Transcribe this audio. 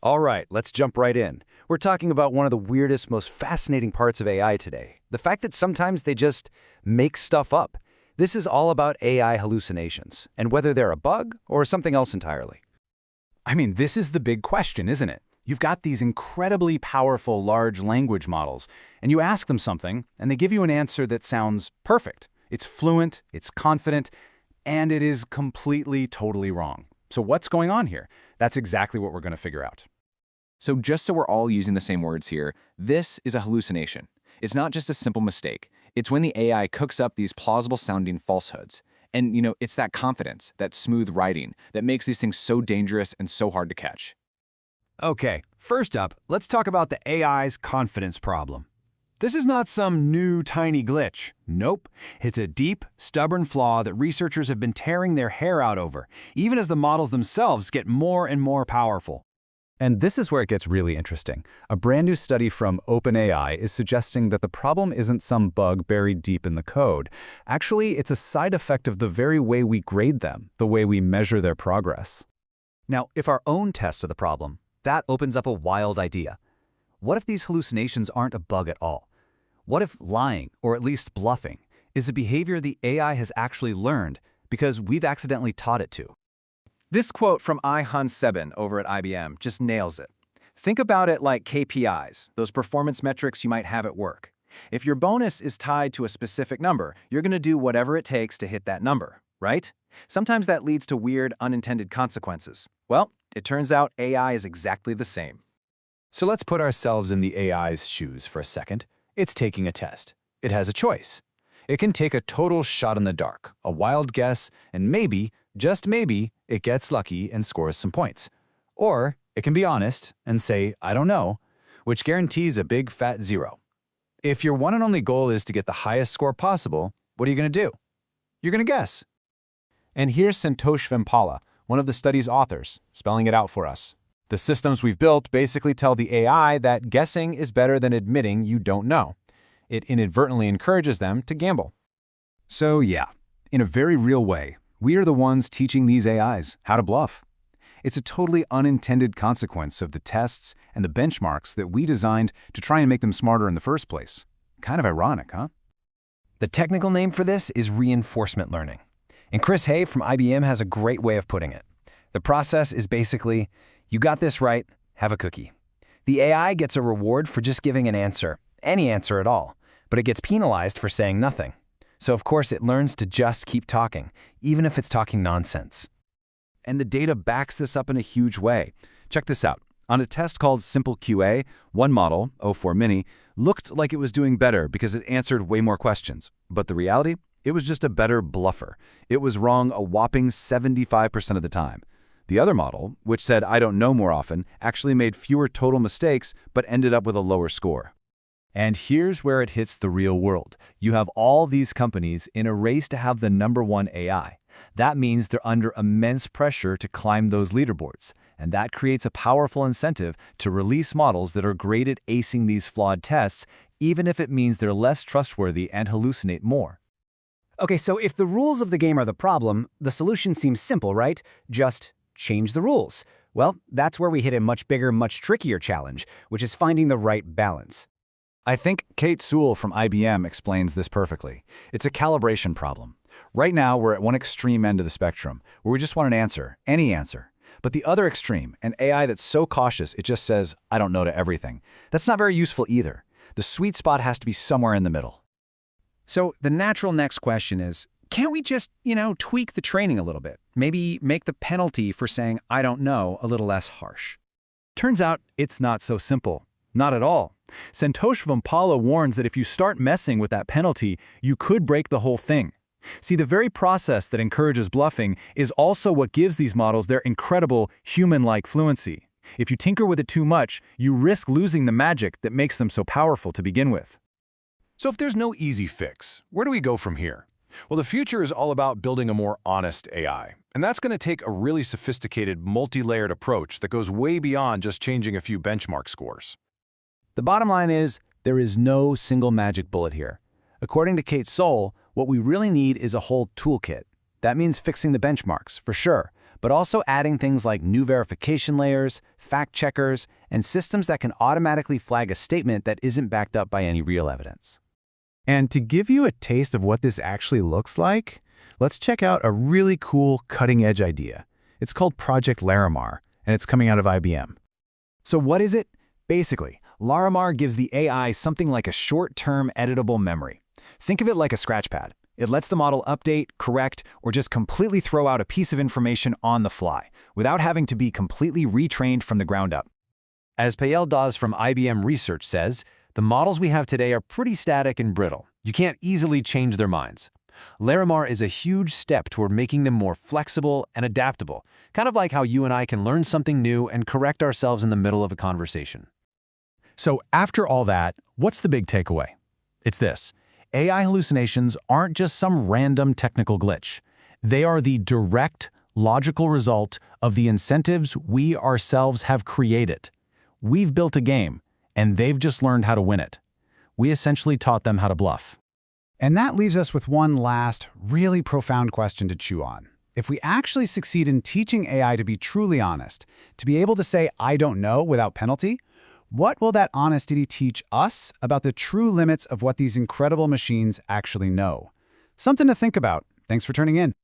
All right, let's jump right in. We're talking about one of the weirdest, most fascinating parts of AI today. The fact that sometimes they just make stuff up. This is all about AI hallucinations, and whether they're a bug or something else entirely. I mean, this is the big question, isn't it? You've got these incredibly powerful large language models, and you ask them something, and they give you an answer that sounds perfect. It's fluent, it's confident, and it is completely, totally wrong. So what's going on here? That's exactly what we're going to figure out. So just so we're all using the same words here, this is a hallucination. It's not just a simple mistake. It's when the AI cooks up these plausible-sounding falsehoods. And, it's that confidence, that smooth writing, that makes these things so dangerous and so hard to catch. Okay, first up, let's talk about the AI's confidence problem. This is not some new tiny glitch. Nope. It's a deep, stubborn flaw that researchers have been tearing their hair out over, even as the models themselves get more and more powerful. And this is where it gets really interesting. A brand new study from OpenAI is suggesting that the problem isn't some bug buried deep in the code. Actually, it's a side effect of the very way we grade them, the way we measure their progress. Now, if our own tests are the problem, that opens up a wild idea. What if these hallucinations aren't a bug at all? What if lying, or at least bluffing, is a behavior the AI has actually learned because we've accidentally taught it to? This quote from Ihan Sebin over at IBM just nails it. Think about it like KPIs, those performance metrics you might have at work. If your bonus is tied to a specific number, you're going to do whatever it takes to hit that number, right? Sometimes that leads to weird, unintended consequences. Well, it turns out AI is exactly the same. So let's put ourselves in the AI's shoes for a second. It's taking a test. It has a choice. It can take a total shot in the dark, a wild guess, and maybe, just maybe, it gets lucky and scores some points. Or it can be honest and say, I don't know, which guarantees a big fat 0. If your one and only goal is to get the highest score possible, what are you going to do? You're going to guess. And here's Santosh Vempala, one of the study's authors, spelling it out for us. The systems we've built basically tell the AI that guessing is better than admitting you don't know. It inadvertently encourages them to gamble. So yeah, in a very real way, we are the ones teaching these AIs how to bluff. It's a totally unintended consequence of the tests and the benchmarks that we designed to try and make them smarter in the first place. Kind of ironic, huh? The technical name for this is reinforcement learning. And Chris Hay from IBM has a great way of putting it. The process is basically, you got this right, have a cookie. The AI gets a reward for just giving an answer, any answer at all, but it gets penalized for saying nothing. So of course it learns to just keep talking, even if it's talking nonsense. And the data backs this up in a huge way. Check this out. On a test called Simple QA, one model, O4 Mini, looked like it was doing better because it answered way more questions. But the reality? It was just a better bluffer. It was wrong a whopping 75% of the time. The other model, which said I don't know more often, actually made fewer total mistakes but ended up with a lower score. And here's where it hits the real world. You have all these companies in a race to have the #1 AI. That means they're under immense pressure to climb those leaderboards, and that creates a powerful incentive to release models that are great at acing these flawed tests, even if it means they're less trustworthy and hallucinate more. Okay, so if the rules of the game are the problem, the solution seems simple, right? Just change the rules. Well, that's where we hit a much bigger, much trickier challenge, which is finding the right balance. I think Kate Sewell from IBM explains this perfectly. It's a calibration problem. Right now, we're at one extreme end of the spectrum, where we just want an answer, any answer. But the other extreme, an AI that's so cautious it just says, I don't know to everything. That's not very useful either. The sweet spot has to be somewhere in the middle. So the natural next question is, can't we just, tweak the training a little bit? Maybe make the penalty for saying I don't know a little less harsh. Turns out it's not so simple. Not at all. Santosh Vempala warns that if you start messing with that penalty, you could break the whole thing. See, the very process that encourages bluffing is also what gives these models their incredible human-like fluency. If you tinker with it too much, you risk losing the magic that makes them so powerful to begin with. So if there's no easy fix, where do we go from here? Well, the future is all about building a more honest AI. And that's going to take a really sophisticated, multi-layered approach that goes way beyond just changing a few benchmark scores. The bottom line is, there is no single magic bullet here. According to Kate Sewell, what we really need is a whole toolkit. That means fixing the benchmarks, for sure, but also adding things like new verification layers, fact checkers, and systems that can automatically flag a statement that isn't backed up by any real evidence. And to give you a taste of what this actually looks like, let's check out a really cool cutting-edge idea. It's called Project Larimar, and it's coming out of IBM. So what is it? Basically, Larimar gives the AI something like a short-term editable memory. Think of it like a scratchpad. It lets the model update, correct, or just completely throw out a piece of information on the fly, without having to be completely retrained from the ground up. As Payel Dawes from IBM Research says, the models we have today are pretty static and brittle. You can't easily change their minds. Larimar is a huge step toward making them more flexible and adaptable, kind of like how you and I can learn something new and correct ourselves in the middle of a conversation. So after all that, what's the big takeaway? It's this. AI hallucinations aren't just some random technical glitch. They are the direct, logical result of the incentives we ourselves have created. We've built a game, and they've just learned how to win it. We essentially taught them how to bluff. And that leaves us with one last, really profound question to chew on. If we actually succeed in teaching AI to be truly honest, to be able to say, "I don't know" without penalty, what will that honesty teach us about the true limits of what these incredible machines actually know? Something to think about. Thanks for tuning in.